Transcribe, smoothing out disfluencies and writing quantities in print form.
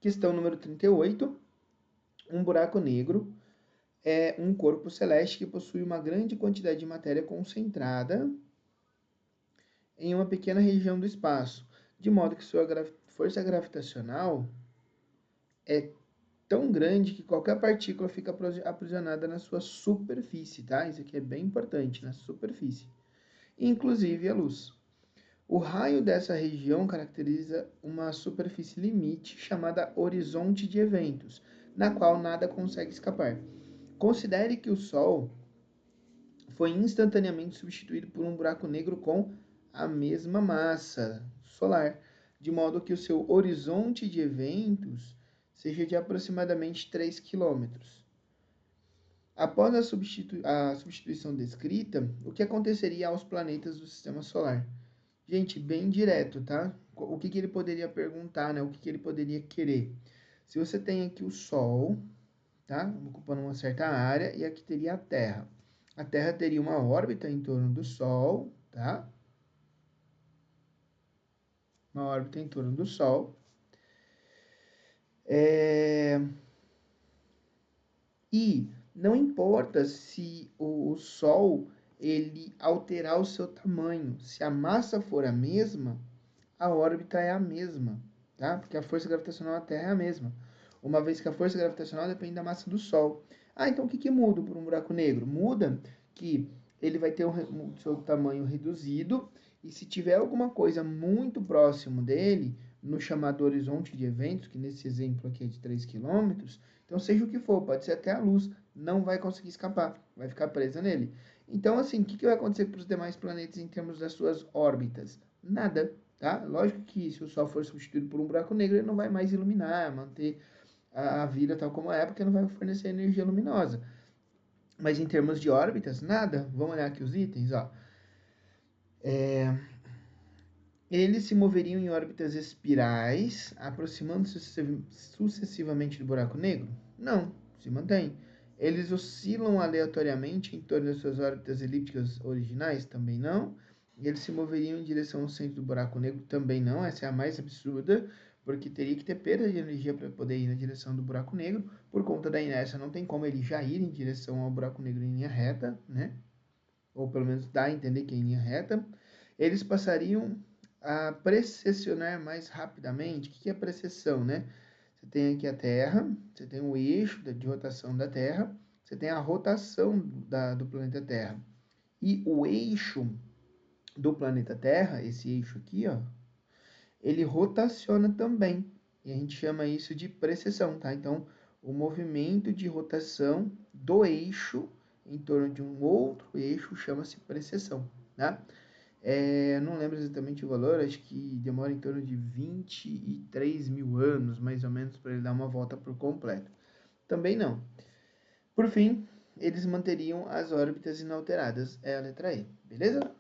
Questão número 38. Um buraco negro é um corpo celeste que possui uma grande quantidade de matéria concentrada em uma pequena região do espaço, de modo que sua força gravitacional é tão grande que qualquer partícula fica aprisionada na sua superfície, tá? Isso aqui é bem importante, na superfície, inclusive a luz. O raio dessa região caracteriza uma superfície limite chamada horizonte de eventos, na qual nada consegue escapar. Considere que o Sol foi instantaneamente substituído por um buraco negro com a mesma massa solar, de modo que o seu horizonte de eventos seja de aproximadamente 3 quilômetros. Após a substituição descrita, o que aconteceria aos planetas do Sistema Solar? Gente, bem direto, tá? O que ele poderia perguntar, né? O que ele poderia querer? Se você tem aqui o Sol, tá? Ocupando uma certa área, e aqui teria a Terra. A Terra teria uma órbita em torno do Sol, tá? Uma órbita em torno do Sol. E não importa se o Sol ele alterar o seu tamanho, se a massa for a mesma, a órbita é a mesma, tá? Porque a força gravitacional da Terra é a mesma, uma vez que a força gravitacional depende da massa do Sol. Ah, então o que muda por um buraco negro? Muda que ele vai ter o seu tamanho reduzido, e se tiver alguma coisa muito próximo dele, no chamado horizonte de eventos, que nesse exemplo aqui é de 3 quilômetros, então seja o que for, pode ser até a luz, não vai conseguir escapar, vai ficar presa nele. Então, assim, o que vai acontecer para os demais planetas em termos das suas órbitas? Nada, tá? Lógico que se o Sol for substituído por um buraco negro, ele não vai mais iluminar, manter a vida tal como é, porque não vai fornecer energia luminosa. Mas em termos de órbitas, nada. Vamos olhar aqui os itens, ó. Eles se moveriam em órbitas espirais, aproximando-se sucessivamente do buraco negro? Não, se mantém. Eles oscilam aleatoriamente em torno das suas órbitas elípticas originais? Também não. E eles se moveriam em direção ao centro do buraco negro? Também não. Essa é a mais absurda, porque teria que ter perda de energia para poder ir na direção do buraco negro. Por conta da inércia, não tem como ele já ir em direção ao buraco negro em linha reta, né? Ou pelo menos dá a entender que é em linha reta. Eles passariam a precessionar mais rapidamente. O que é precessão, né? Você tem aqui a Terra, você tem o eixo de rotação da Terra, você tem a rotação do planeta Terra. E o eixo do planeta Terra, esse eixo aqui, ó, ele rotaciona também. E a gente chama isso de precessão, tá? Então, o movimento de rotação do eixo em torno de um outro eixo chama-se precessão, tá? Não lembro exatamente o valor, acho que demora em torno de 23 mil anos, mais ou menos, para ele dar uma volta por completo. Também não. Por fim, eles manteriam as órbitas inalteradas, é a letra E, beleza?